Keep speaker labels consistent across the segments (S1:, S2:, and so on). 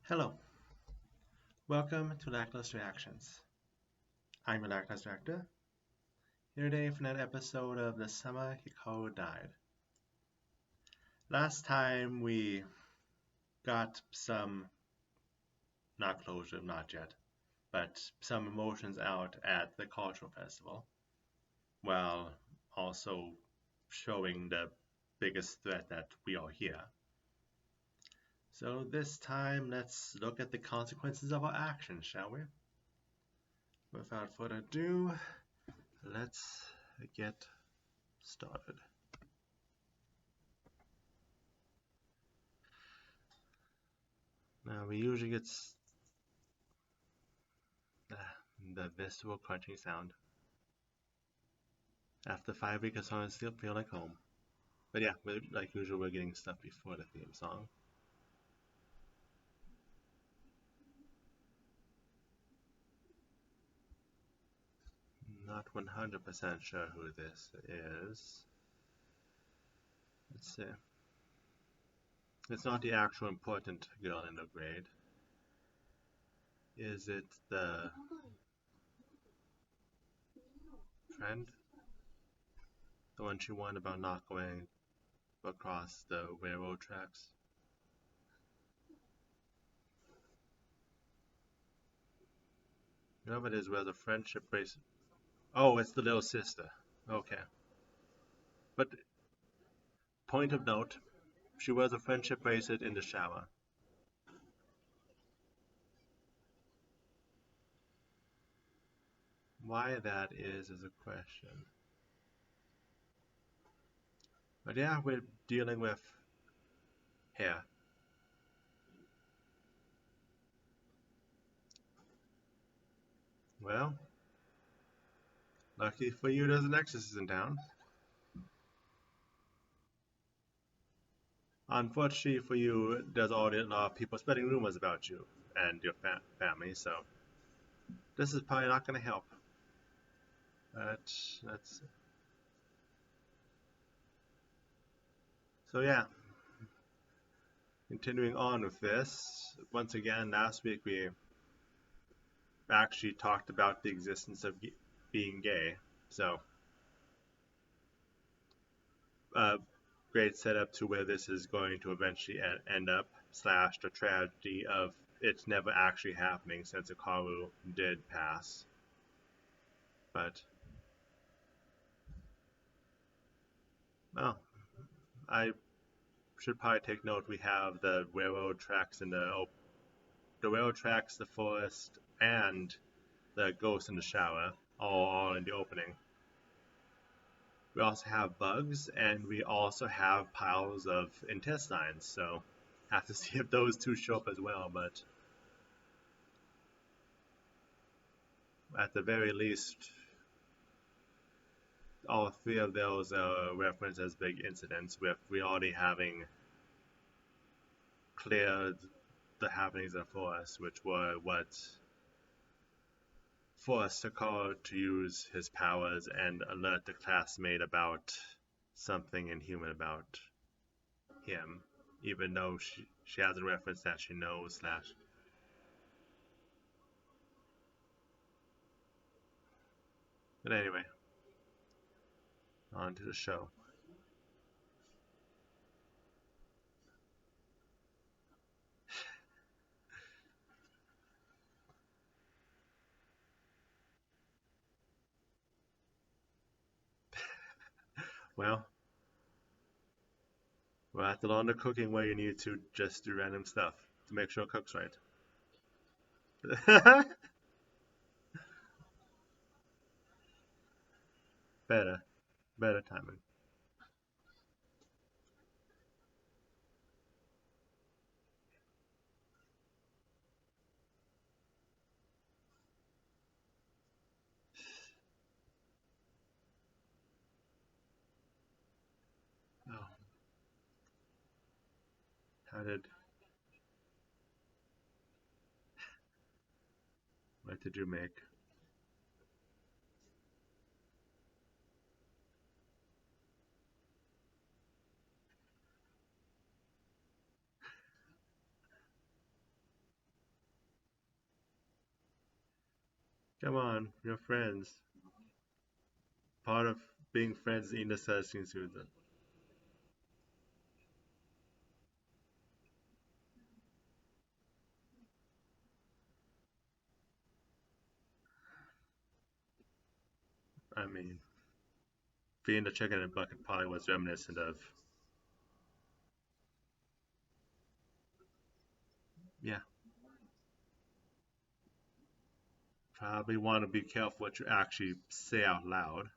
S1: Hello, welcome to Lackluster Reactions. I'm your Lackluster Actor, here today for another episode of The Summer Hikaru Died. Last time we got some, not closure, not yet, but some emotions out at the cultural festival, while also showing the biggest threat that we are here. So this time, let's look at the consequences of our actions, shall we? Without further ado, let's get started. Now we usually get the visceral crunching sound. After 5 weeks, of songs still feel like home. But yeah, like usual, we're getting stuff before the theme song. Not 100% sure who this is. Let's see. It's not the actual important girl in the grade. Is it the friend? The one she warned about not going across the railroad tracks? Whoever it is wears a friendship bracelet. Oh, it's the little sister. Okay. But, point of note, she wears a friendship bracelet in the shower. Why that is a question. But yeah, we're dealing with hair. Well, lucky for you, there's an exorcist in town. Unfortunately for you, there's already a lot of people spreading rumors about you and your family, so this is probably not going to help. But that's so yeah. Continuing on with this, once again, last week we actually talked about the existence of being gay. So, great setup to where this is going to eventually end up, slash the tragedy of it's never actually happening since Hikaru did pass. But, well, I should probably take note we have the railroad tracks in the railroad tracks, the forest, and the ghost in the shower, all in the opening. We also have bugs, and we also have piles of intestines, so have to see if those two show up as well, but at the very least, all three of those are referenced as big incidents, with we already having cleared the happenings in the forest, which were what forced Hikaru to use his powers and alert the classmate about something inhuman about him, even though she has a reference that she knows slash. But anyway, on to the show. Well, we're at the lawn of cooking where you need to just do random stuff to make sure it cooks right. better, better timing. Oh, how did, what did you make? Come on, you're friends. Part of being friends is indecisive Susan. I mean, being the chicken and bucket probably was reminiscent of, yeah, probably want to be careful what you actually say out loud.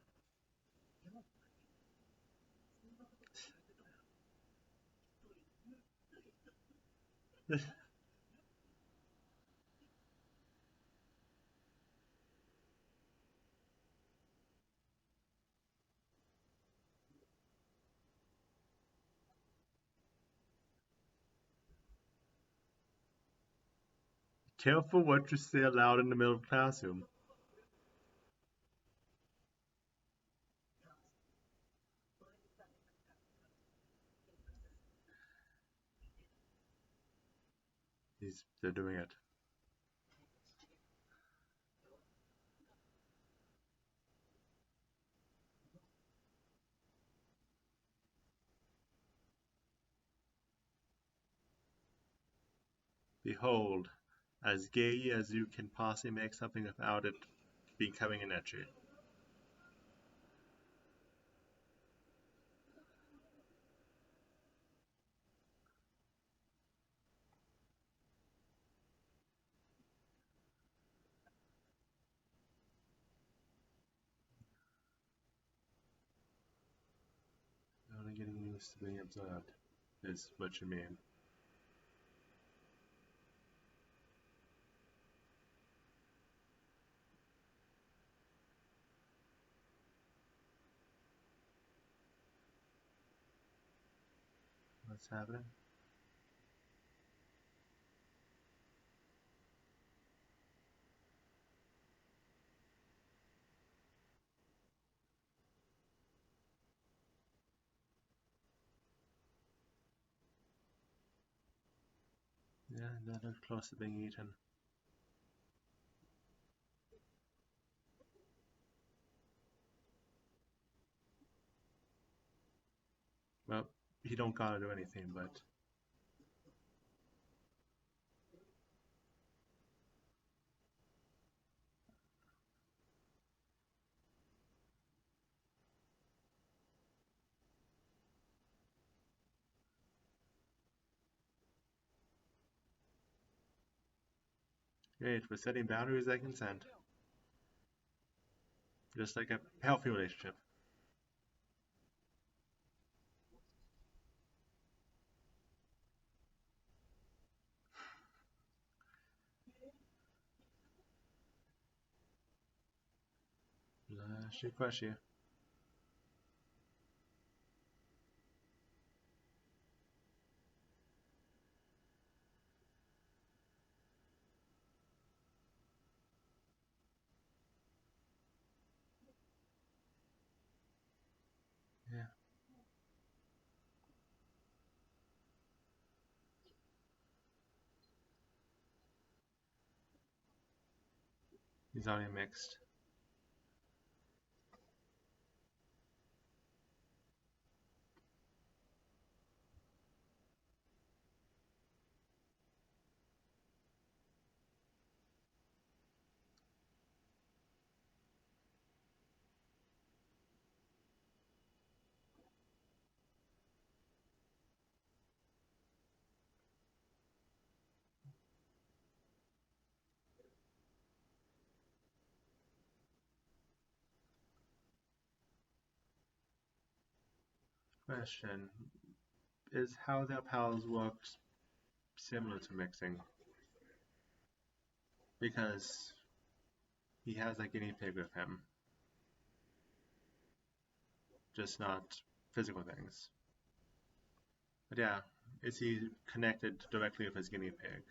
S1: Careful what you say aloud in the middle of the classroom. They're doing it. Behold, as gay as you can possibly make something without it becoming an etchy. Only getting used to being observed is what you mean. What's happening? Yeah, they're close to being eaten. Well, he don't gotta do anything, but great, we're setting boundaries that consent. Just like a healthy relationship. Lashy queshy. Yeah, he's already mixed. Question is how their powers works similar to mixing because he has a guinea pig with him, just not physical things. But yeah, is he connected directly with his guinea pig?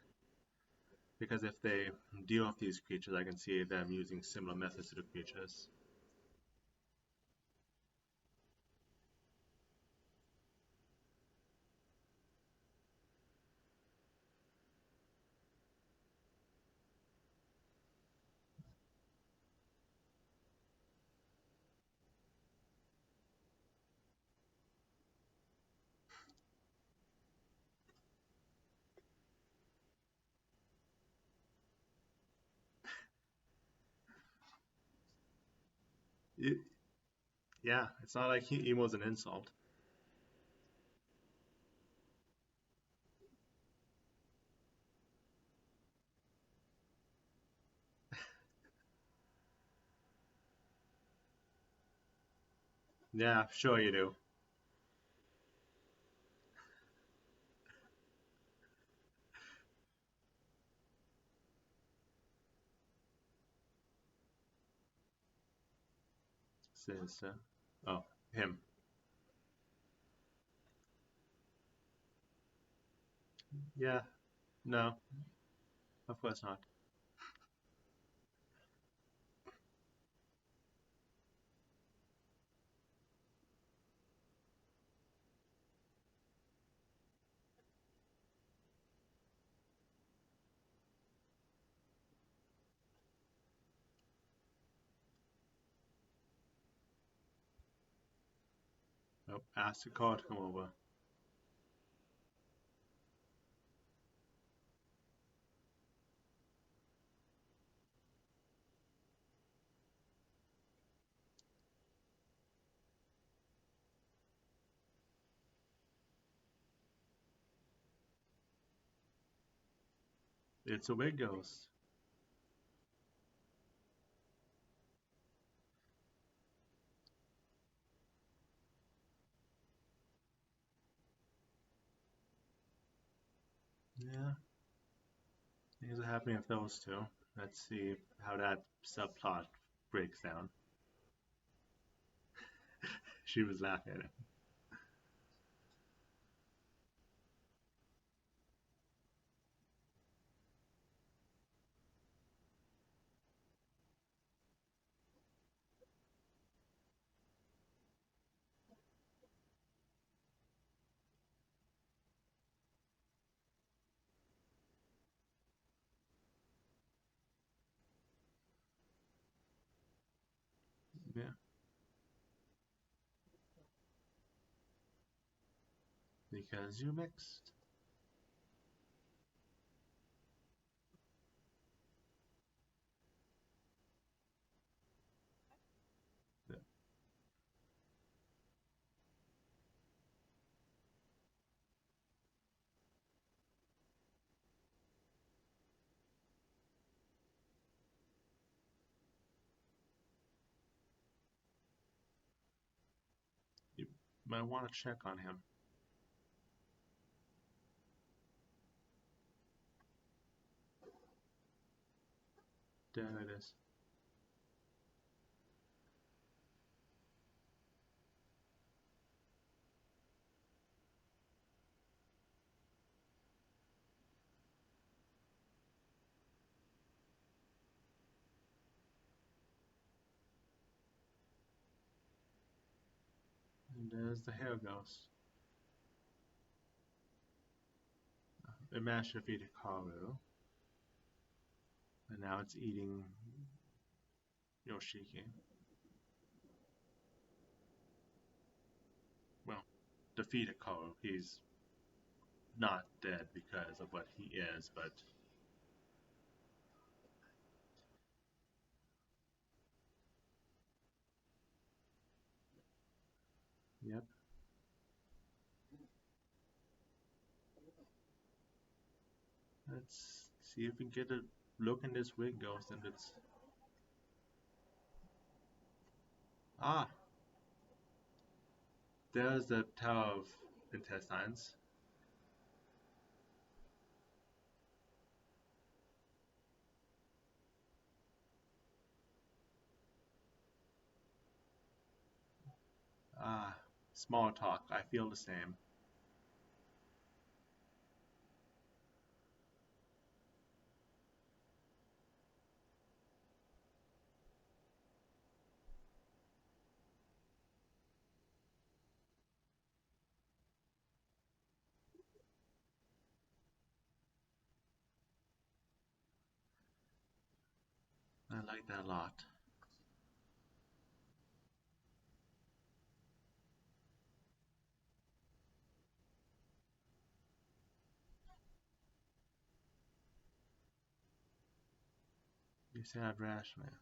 S1: Because if they deal with these creatures, I can see them using similar methods to the creatures. It, yeah, it's not like he was an insult. Yeah, sure you do. Says, oh, him. Yeah, no, of course not. Nope, ask the car to come over. It's a wig ghost. Yeah, things are happening with those two. Let's see how that subplot breaks down. She was laughing at him. Yeah, because you mixed. Yeah, you might want to check on him. There it is. And there's the hair ghost. It managed to feed Hikaru, and now it's eating Yoshiki. Well, defeat Hikaru. He's not dead because of what he is, but yep. Let's see if we can get a look in this wig ghost, and it's ah, there's the Tower of Intestines. Ah, small talk. I feel the same. I like that a lot. You said Rashman.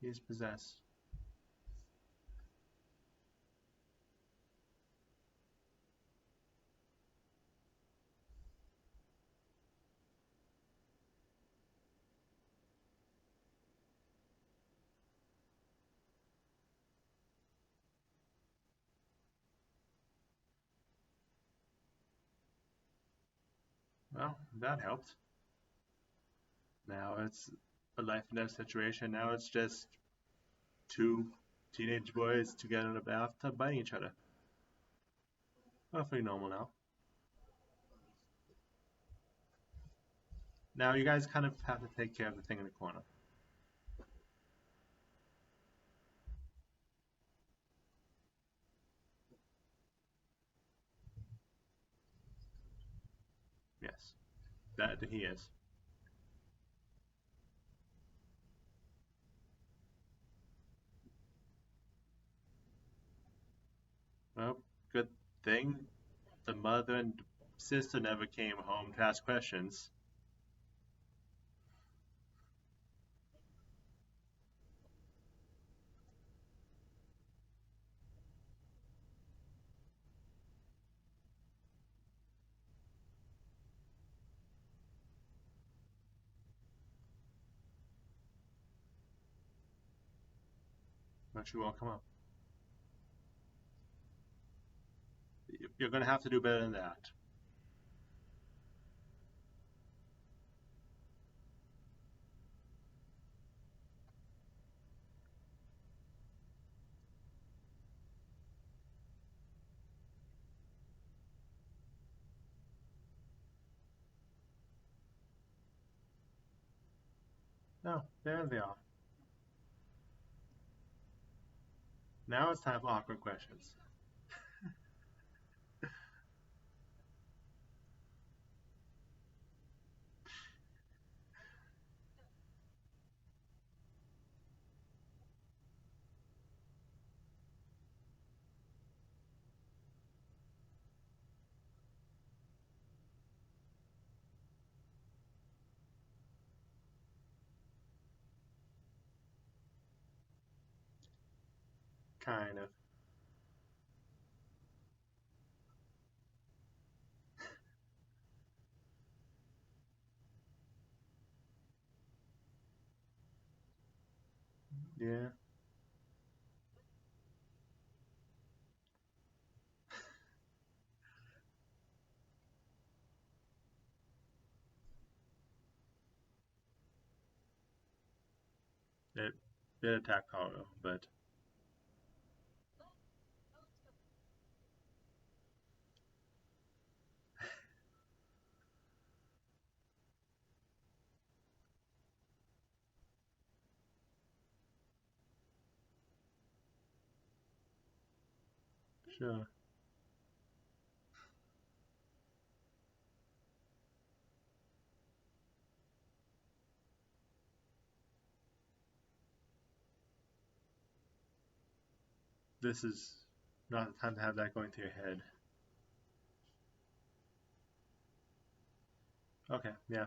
S1: He's possessed. Well, that helped. Now it's a life and death situation. Now it's just two teenage boys together in a bathtub biting each other. Hopefully normal now. Now you guys kind of have to take care of the thing in the corner. Yes, that he is. Well, good thing the mother and sister never came home to ask questions. But she won't come up. You're going to have to do better than that. No, there they are. Now it's time for awkward questions. Kind of. Yeah, it did attack Hikaru, but sure. This is not the time to have that going through your head. Okay, yeah.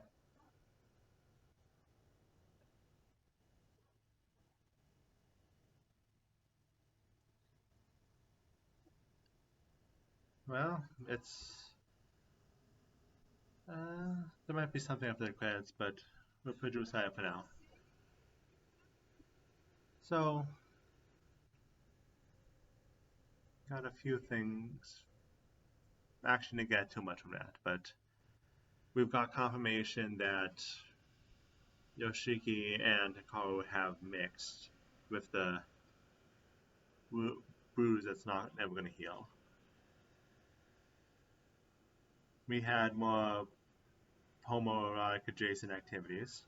S1: Well, it's there might be something after the credits, but we'll put it aside for now. So, got a few things. Actually, didn't get too much from that, but we've got confirmation that Yoshiki and Hikaru have mixed with the bruise that's not never going to heal. We had more homoerotic adjacent activities,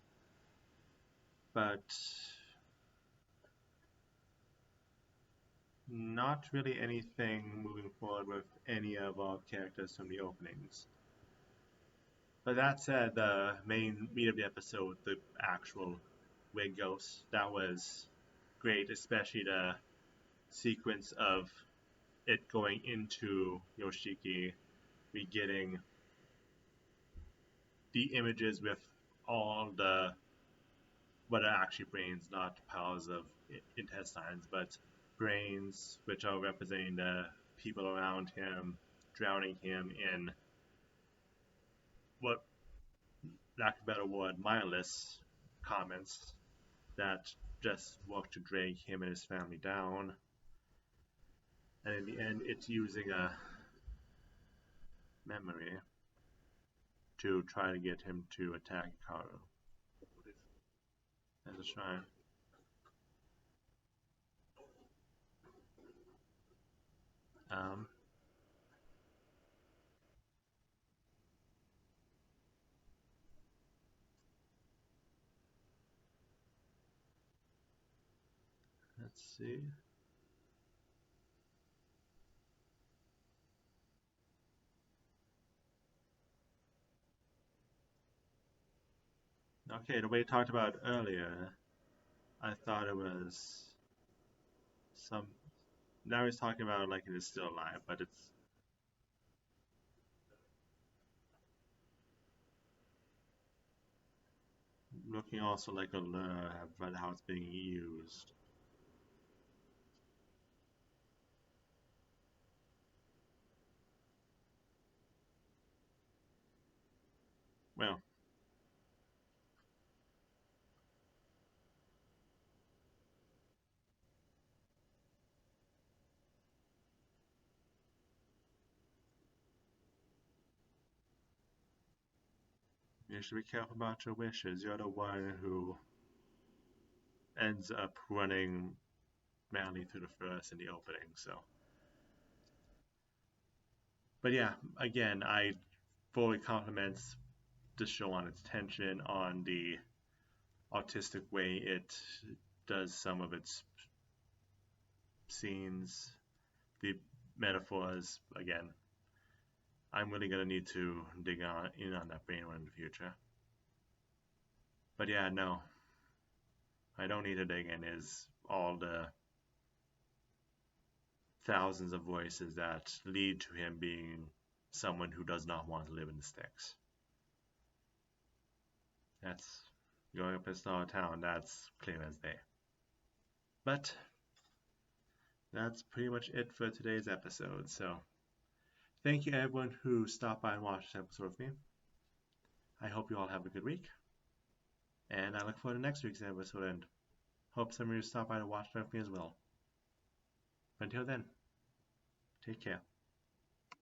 S1: but not really anything moving forward with any of our characters from the openings. But that said, the main meat of the episode, the actual wig ghost, that was great, especially the sequence of it going into Yoshiki, we getting the images with all the what it actually brings, not powers of intestines, but brains, which are representing the people around him, drowning him in what, lack of a better word, mindless comments that just work to drag him and his family down. And in the end, it's using a memory to try to get him to attack Hikaru as a shrine. Um, let's see. Okay, the way you talked about earlier, I thought it was some. Now he's talking about like it is still alive, but it's looking also like a lure about how it's being used. Well, you should be careful about your wishes. You're the one who ends up running madly through the forest in the opening. So, but yeah, again, I fully compliments the show on its tension, on the autistic way it does some of its scenes, the metaphors. Again, I'm really gonna need to dig on in on that brain one in the future. But yeah, no, I don't need to dig in. Is all the thousands of voices that lead to him being someone who does not want to live in the sticks. That's going up in small town. That's clear as day. But that's pretty much it for today's episode. So thank you everyone who stopped by and watched this episode with me. I hope you all have a good week. And I look forward to next week's episode and hope some of you stop by to watch it with me as well. Until then, take care.